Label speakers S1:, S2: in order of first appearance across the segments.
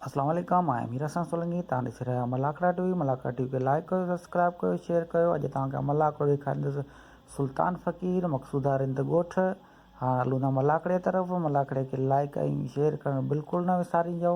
S1: अस्सलाम वालेकुम आए मीरा सन सोलंगी तव्हां ॾिसी रहिया मलाकड़ा टीवी खे लाइक कयो सब्सक्राइब कयो शेयर कयो। अॼु तव्हांखे मलाकड़ो ॾेखारींदुसि सुल्तान फ़कीर मक़सूदा रिंद ॻोठ। हाणे हलूं था मलाकड़े तरफ़। मलाकड़े खे लाइक ऐं शेयर करणु बिल्कुलु न विसारींजो।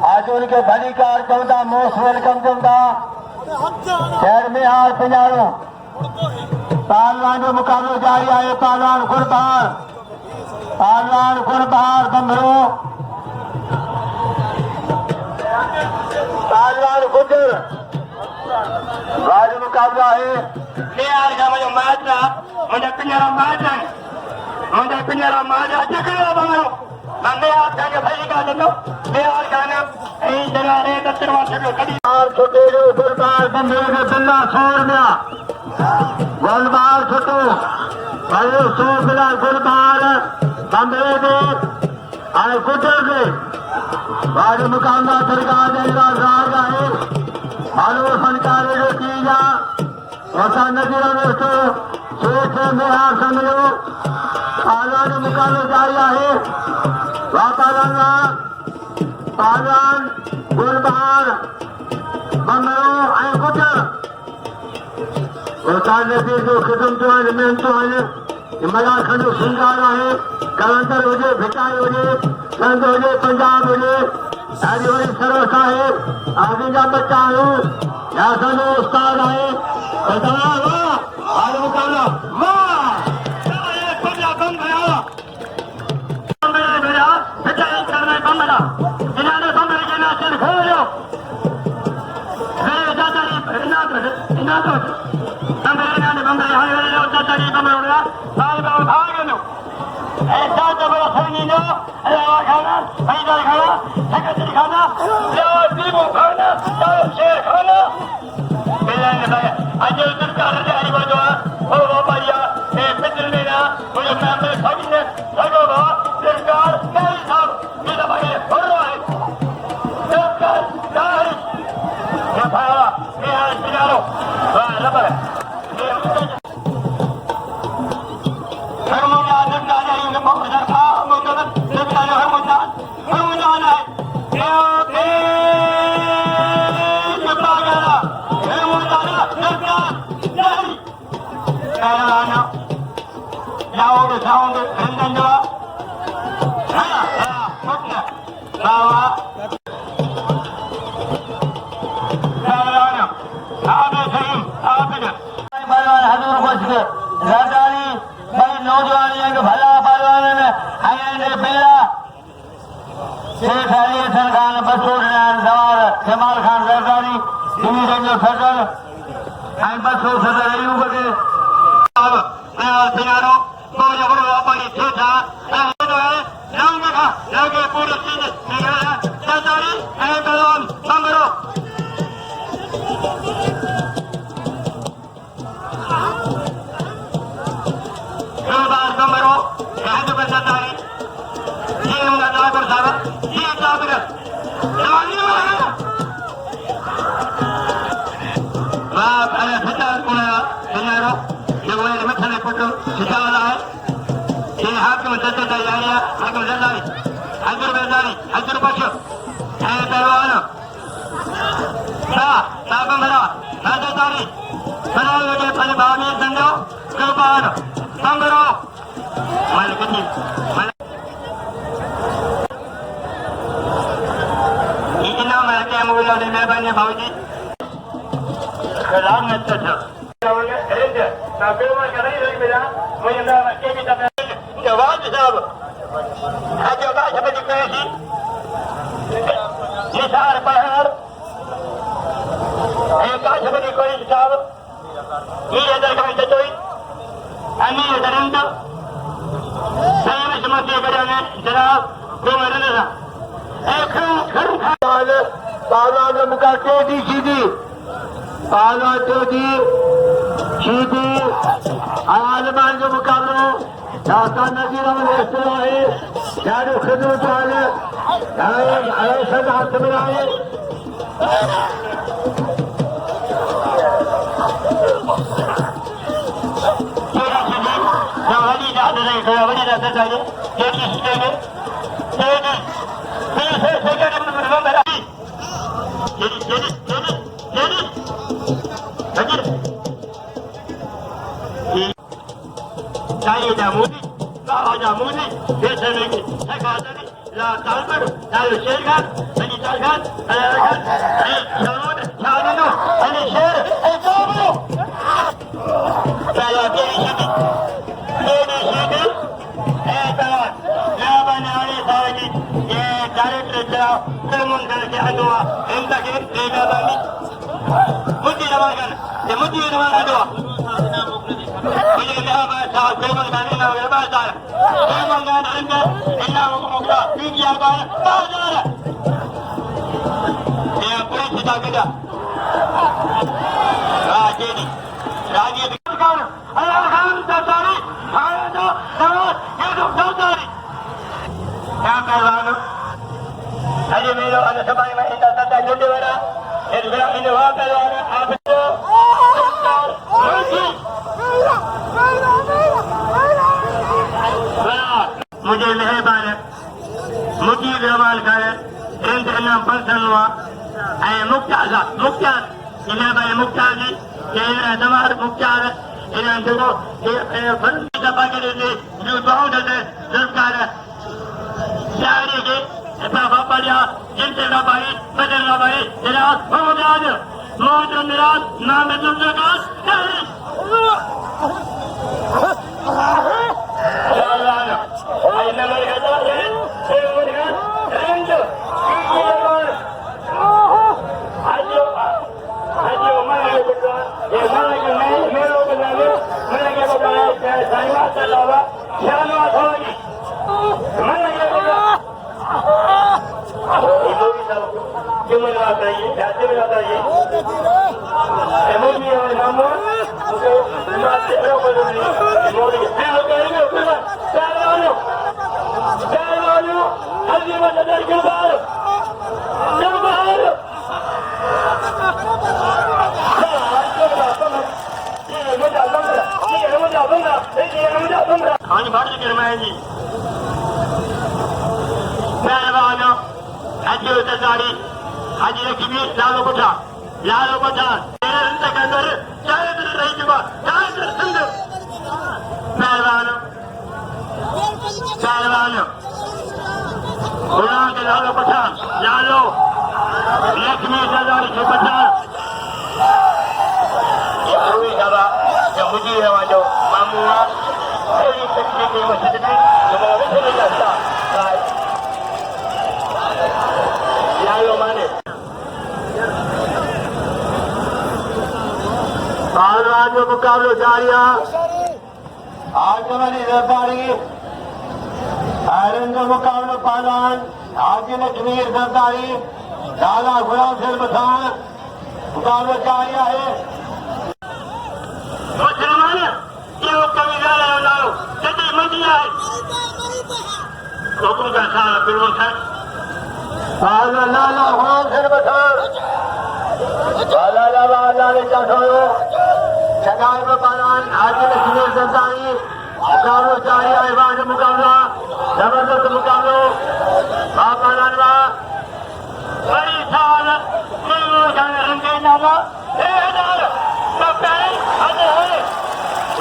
S2: आज उनके भलीकार चवंदा मोस्ट वेलकम चवंदा शहर में हार पिञाणो पहलवान जो मुकाबलो जारी आहे। पहलवान गुरबहार बंभरो पहलवान गुजर वाज मुकाबला है। यार का मुझे मैच ना मुझे पिञाणो मैच है मुझे पिञाणो मैच अटकलो बंगलो नंदे हाथ का भाई का दो यार गाना ए जरा रे दत्तरवा छो कदी और छोटे जो गुरबार बंदे के बिल्ला छोड़ दिया गुरबार छोटो भाई छोड़ दिया गुरबार बंदे दे आए गुजर के बाद मुकाबला सरकार ने राज है आलो फनकार की जा वसा नजर दोस्तों शेख में हार समझो पालवान मुकाबले जारी आहे वापारांना पालवान गुलबहार बंगलो आणि कुठं वसा नजर जो खिदमतो आहे मेहनतो आहे मला खंडू श्रृंगार आहे कलंदर हुजे भिटाई हुजे संत हुजे पंजाब हुजे ॾाढी वॾी सरस आहे आदिजा बच्चा आहियूं या असांजो उस्ताद आहे मुकाबला ऐसा तो बड़ा सही नो अलावा खाना पैदल खाना सकती खाना लींबू खाना शेर खाना मिलन भाई आज सरकार ने आई बाजू ओ बाबा ए पितर ने ना मुझे मैं सभी ने लगो बा सरकार नहीं साहब मेरा भाई हो रहा है सरकार नहीं ये भाई ये बिगाड़ो वाह रबर sound entendió नौजवान भला परवान शेख अली हसन खान बसूर जवार जमाल खान जरदारी डिवीजन जो सदर बसूर सदर अयूब के सिनारो व्यापारी था लगे पूरे सरदारी पहलवान बंगरो बंगरो सरदारी ये उनका ड्राइवर साहब ये ड्राइवर हाकिम तैयारियां हाकिम जरदारी हजर बेदारी हजर बशो पहलवान बंगरा राजदारी बनाओगे पहले भावी संजो कुर्बान बंगरो मलकनी इतना मलके मुगलों ने मेहरबानी भाऊजी कलाम में तो था ना कोई कर नहीं रही मेरा मुझे ना के भी तब जवाब साहब आज का शब्द कहे थी निसार पहाड़ एक का शब्द कोई साहब ये इधर का चतोई अन्य दरंद सही में समझते कराने जनाब को मरने था एक घर खाने पाला ने मुका के दी सीधी पाला तो दी सीधी आलमान जो मुकाबलो दाता नजीर में है यारो खिदमत वाले सद हाथ में आए वही याद नहीं थोड़ा वही रहता चाहिए जेडी सीटे में जेडी फिर से सेकंड नंबर में मेरा जेडी जेडी जेडी जेडी हजर चाहिए जामुनी जामुनी जैसे में सकादनी ला तालबर लाल शेरखान अली तालखान अलाखान शानून शानूनो अली शेर ए जामुनो पहला तेरी सीधी ये डायरेक्टर चलाओ फिल्म करके अदुआ इनका के लेगा बानी मुझे नवागन ये मुझे नवागन अदुआ मुझे कहा मैं साहब फिल्म करने ना होगा बात आ फिल्म करने अंदर इन्ना मुकरा पीछे आ गया बाजार ये पुलिस सीधा किया राजेनी राजे बिकार अल्लाह खान सरदारी खाना दो नवाज ये दो सरदारी क्या पहलवान अरे मेरो अन सबाई में इंदा सदा जुड़े वाला ये बिना इनवा पहलवान आबिद मुझे मेहरबान मुजीब रहमान खान इंतजाम फंक्शन हुआ मुख्तार इन्हें भाई मुख्तार जी समाज मुख्तार इन्हें देखो सभा के लिए जो बहुत सरकार शायरी के बाबा जिनसे का भाई बदल का भाई निराश मोहम्मद निराश नाम है दूसरे का आज बढ़ चुके रमायण जी मेहरबान हाजी उतारी हाजी लक्ष्मी लालो कोठा के अंदर चाहे रही चुका चाहे सिंध मेहरबान गुलाम के लालो कोठा लालो लक्ष्मी सरदारी के पठान मुझे जो मामूआ मस्जिद में लालो माने पहलवान जो मुकाबलो जारी आज हमारी सरदारी आयरन जो मुकाबलो पहलवान हाजी लक्ष्मी सरदारी दादा गुलाम सिर बसान मुकाबलो जारी है मुसलमान ये कभी मंदिया है हुकुम का सारा फिर लाला गुलाम सिर बसान शगार में पहलवान हाजी लक्ष्मी सरदारी मुकाबलो जारी है मुकाबला जबरदस्त मुकाबलो पहलवान बड़ी साल रंगे नामा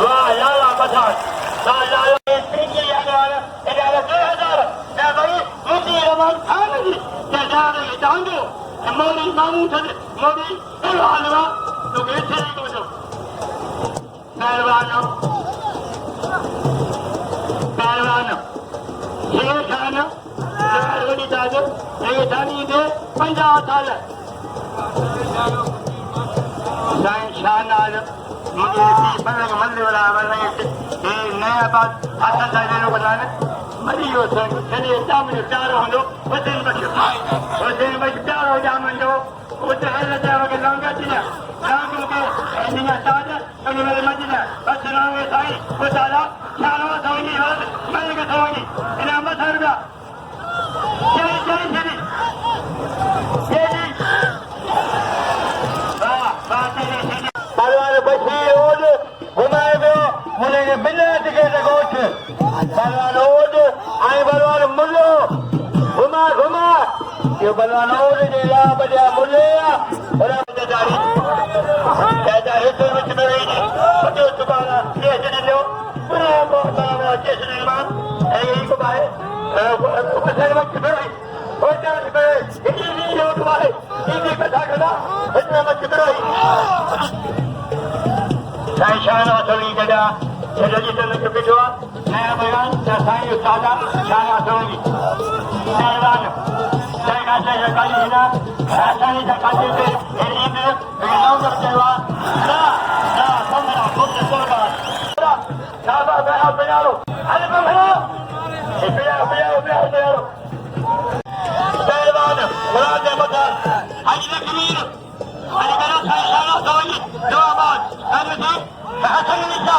S2: वाह लाला पठान मोदी मामू मोदी हलवा तो पहलवान ये खान वॾी ताक़त ये थानी दे 50 साल साईं शाहनाज मुझे मल्ले वाला ये नया बात हाथ साइड बनाने मरी हो संग चलिए सामने चारों हम लोग वजन प्यार हो जा मन जो उते हल जाओ के लंगा चिना लांग के इंडिया ताज और मेरे मदीना बस नाम है साईं वो साला चारों सोनी हो मैं के सोनी इनाम सरदा चली चली पहलवान बची रोड घुमाए पियो मुझे बिना टिकट गोठ पहलवान रोड आई पहलवान मुल्लो घुमा ये पहलवान रोड जे या बजा मुल्ले और जारी कहता है तो में रही बचो सुबाना ये जने लो पूरा बहुत जैसे निर्माण है यही को बाय उपसर में रही हो जाने पे ये नहीं हो तुम्हारे ये कथा करना इतना मत रही साईं शाहना सोनी जॾा जॾहिं जिते के बिठवा नया बयान साईं उस्तादा शाहना सोनी पहलवान साईं का काली हिना राजधानी का काली पे ईद नवंबर त्योहार ना पंद्रह फुट सरकार शाबा बया बयारो अरे बया पहलवान मुराद मकान हाजी लक्ष्मीर अली करा साईं शाहना सोनी जवाबाद हसन निशा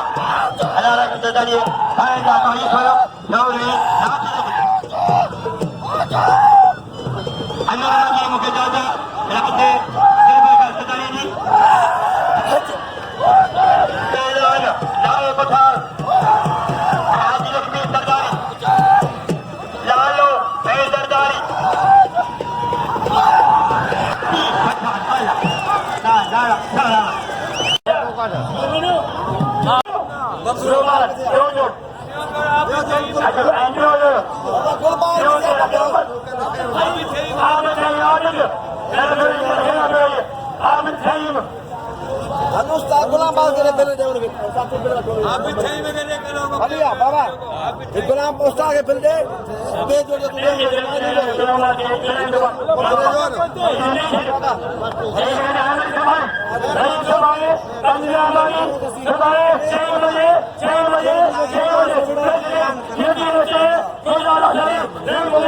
S2: अलारा के तदारी साईं का कोई खोयो नौरी अनवर जी मुके दादा राते Roman, Jojo. Aduh, Andrew. Jojo, Ahmed Tayyip.
S3: Anu Ustaz Gulam Bal kene pele de urbe.
S4: आप इच्छा ही में कहने का लोग
S3: Aliya baba. Gulam Ustaz ke pele de. De jo de tu de.
S2: Ahmed